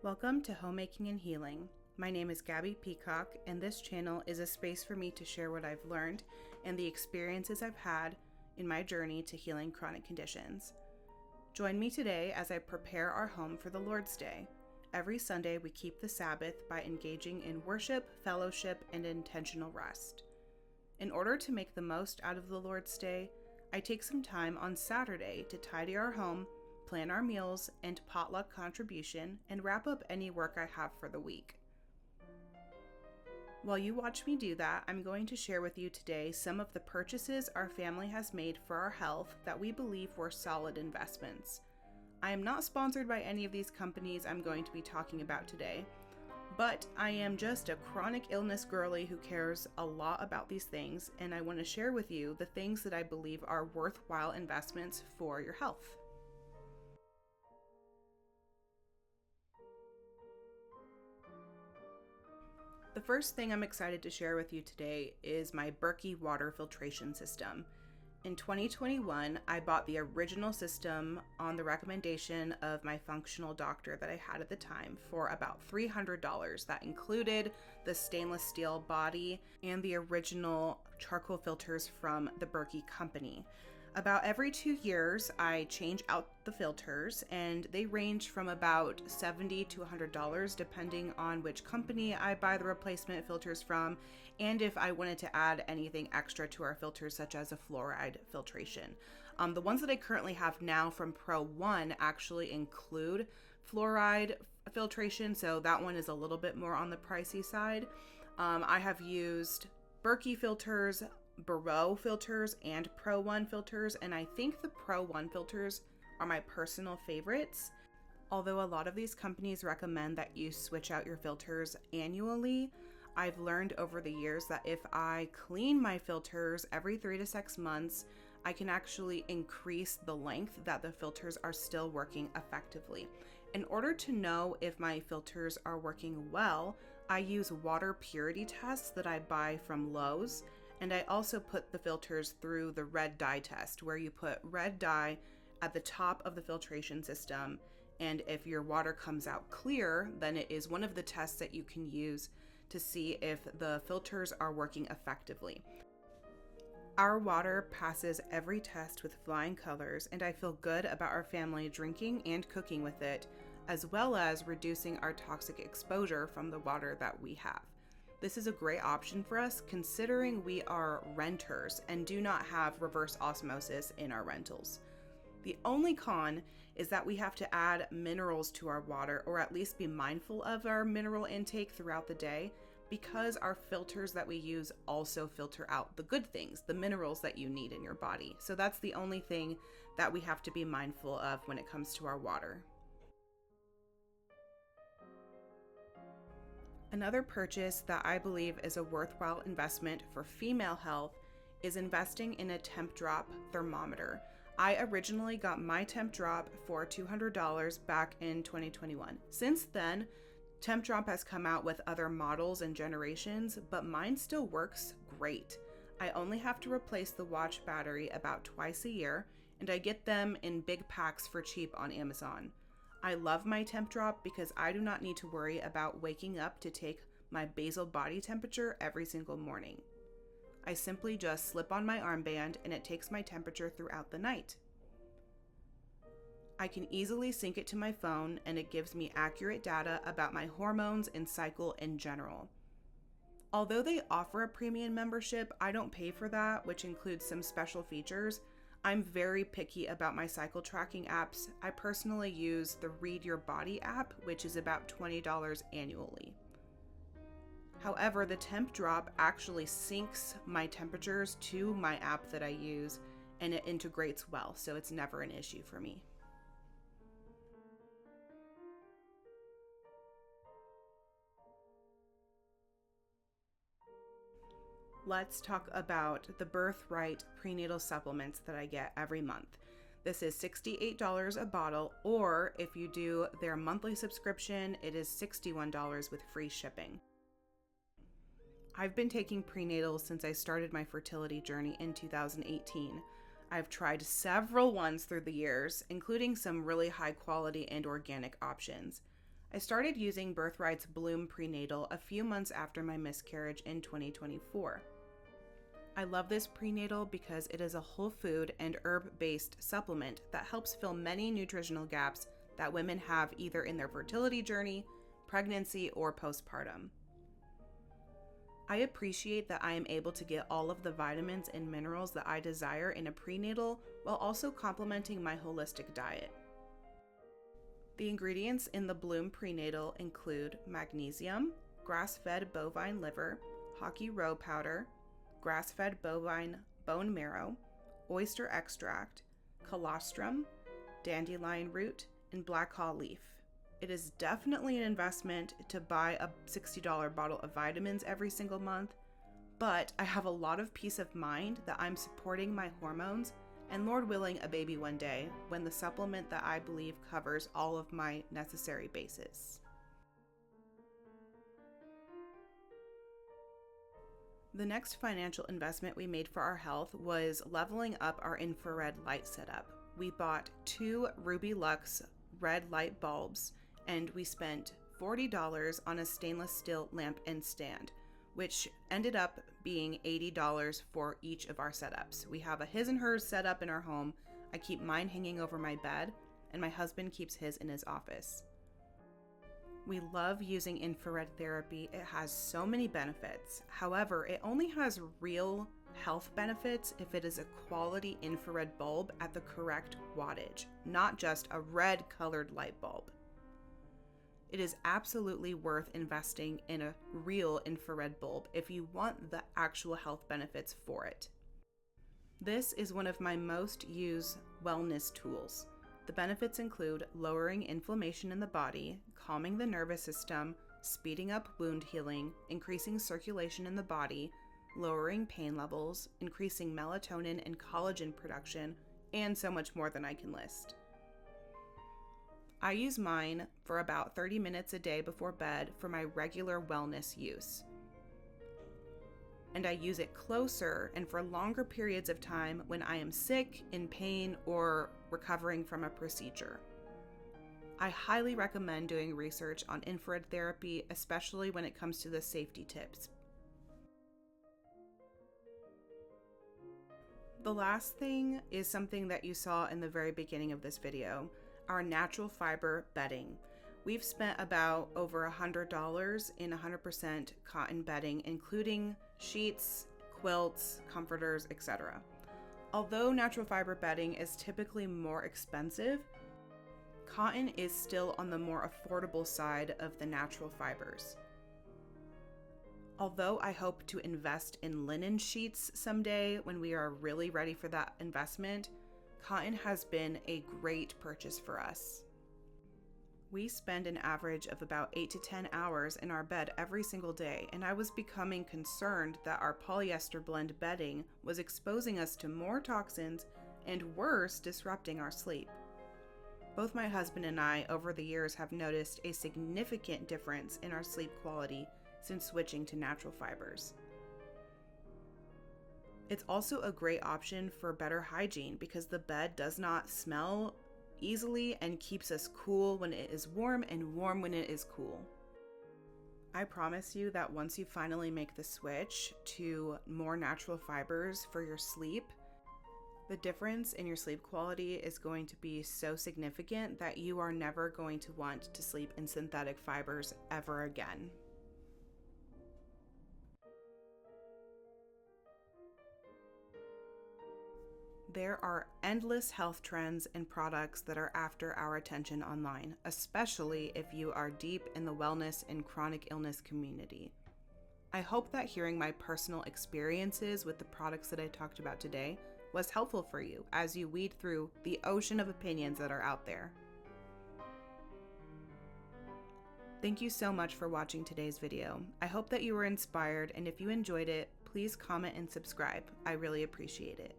Welcome to Homemaking and Healing. My name is Gabby Peacock, and this channel is a space for me to share what I've learned and the experiences I've had in my journey to healing chronic conditions. Join me today as I prepare our home for the Lord's Day. Every Sunday, we keep the Sabbath by engaging in worship, fellowship, and intentional rest. In order to make the most out of the Lord's Day, I take some time on Saturday to tidy our home, plan our meals and potluck contribution, and wrap up any work I have for the week. While you watch me do that, I'm going to share with you today some of the purchases our family has made for our health that we believe were solid investments. I am not sponsored by any of these companies I'm going to be talking about today, but I am just a chronic illness girly who cares a lot about these things, and I want to share with you the things that I believe are worthwhile investments for your health. The first thing I'm excited to share with you today is my Berkey water filtration system. In 2021, I bought the original system on the recommendation of my functional doctor that I had at the time for about $300. That included the stainless steel body and the original charcoal filters from the Berkey company. About every 2 years, I change out the filters, and they range from about $70 to $100 depending on which company I buy the replacement filters from and if I wanted to add anything extra to our filters, such as a fluoride filtration. The ones that I currently have now from Pro One actually include fluoride filtration, so that one is a little bit more on the pricey side. I have used Berkey filters, Barreau filters, and Pro One filters, and I think the Pro One filters are my personal favorites. Although a lot of these companies recommend that you switch out your filters annually, I've learned over the years that if I clean my filters every 3 to 6 months, I can actually increase the length that the filters are still working effectively. In order to know if my filters are working well, I use water purity tests that I buy from Lowe's. And I also put the filters through the red dye test, where you put red dye at the top of the filtration system. And if your water comes out clear, then it is one of the tests that you can use to see if the filters are working effectively. Our water passes every test with flying colors, and I feel good about our family drinking and cooking with it, as well as reducing our toxic exposure from the water that we have. This is a great option for us considering we are renters and do not have reverse osmosis in our rentals. The only con is that we have to add minerals to our water, or at least be mindful of our mineral intake throughout the day, because our filters that we use also filter out the good things, the minerals that you need in your body. So that's the only thing that we have to be mindful of when it comes to our water. Another purchase that I believe is a worthwhile investment for female health is investing in a Tempdrop thermometer. I originally got my Tempdrop for $200 back in 2021. Since then, Tempdrop has come out with other models and generations, but mine still works great. I only have to replace the watch battery about twice a year, and I get them in big packs for cheap on Amazon. I love my Tempdrop because I do not need to worry about waking up to take my basal body temperature every single morning. I simply just slip on my armband and it takes my temperature throughout the night. I can easily sync it to my phone, and it gives me accurate data about my hormones and cycle in general. Although they offer a premium membership, I don't pay for that, which includes some special features. I'm very picky about my cycle tracking apps. I personally use the Read Your Body app, which is about $20 annually. However, the Tempdrop actually syncs my temperatures to my app that I use, and it integrates well, so it's never an issue for me. Let's talk about the Birthright prenatal supplements that I get every month. This is $68 a bottle, or if you do their monthly subscription, it is $61 with free shipping. I've been taking prenatals since I started my fertility journey in 2018. I've tried several ones through the years, including some really high quality and organic options. I started using Birthright's Bloom Prenatal a few months after my miscarriage in 2024. I love this prenatal because it is a whole food and herb-based supplement that helps fill many nutritional gaps that women have either in their fertility journey, pregnancy, or postpartum. I appreciate that I am able to get all of the vitamins and minerals that I desire in a prenatal while also complementing my holistic diet. The ingredients in the Bloom Prenatal include magnesium, grass-fed bovine liver, hockey roe powder, grass-fed bovine bone marrow, oyster extract, colostrum, dandelion root, and black haw leaf. It is definitely an investment to buy a $60 bottle of vitamins every single month, but I have a lot of peace of mind that I'm supporting my hormones and, Lord willing, a baby one day when the supplement that I believe covers all of my necessary bases. The next financial investment we made for our health was leveling up our infrared light setup. We bought 2 Ruby Lux red light bulbs, and we spent $40 on a stainless steel lamp and stand, which ended up being $80 for each of our setups. We have a his and hers setup in our home. I keep mine hanging over my bed, and my husband keeps his in his office. We love using infrared therapy. It has so many benefits. However, it only has real health benefits if it is a quality infrared bulb at the correct wattage, not just a red colored light bulb. It is absolutely worth investing in a real infrared bulb if you want the actual health benefits for it. This is one of my most used wellness tools. The benefits include lowering inflammation in the body, calming the nervous system, speeding up wound healing, increasing circulation in the body, lowering pain levels, increasing melatonin and collagen production, and so much more than I can list. I use mine for about 30 minutes a day before bed for my regular wellness use. And I use it closer and for longer periods of time when I am sick, in pain, or recovering from a procedure. I highly recommend doing research on infrared therapy, especially when it comes to the safety tips. The last thing is something that you saw in the very beginning of this video, our natural fiber bedding. We've spent about over $100 in 100% cotton bedding, including sheets, quilts, comforters, etc. Although natural fiber bedding is typically more expensive, cotton is still on the more affordable side of the natural fibers. Although I hope to invest in linen sheets someday when we are really ready for that investment, cotton has been a great purchase for us. We spend an average of about 8 to 10 hours in our bed every single day, and I was becoming concerned that our polyester blend bedding was exposing us to more toxins and worse, disrupting our sleep. Both my husband and I over the years have noticed a significant difference in our sleep quality since switching to natural fibers. It's also a great option for better hygiene because the bed does not smell easily and keeps us cool when it is warm and warm when it is cool. I promise you that once you finally make the switch to more natural fibers for your sleep, the difference in your sleep quality is going to be so significant that you are never going to want to sleep in synthetic fibers ever again. There are endless health trends and products that are after our attention online, especially if you are deep in the wellness and chronic illness community. I hope that hearing my personal experiences with the products that I talked about today was helpful for you as you weed through the ocean of opinions that are out there. Thank you so much for watching today's video. I hope that you were inspired, and if you enjoyed it, please comment and subscribe. I really appreciate it.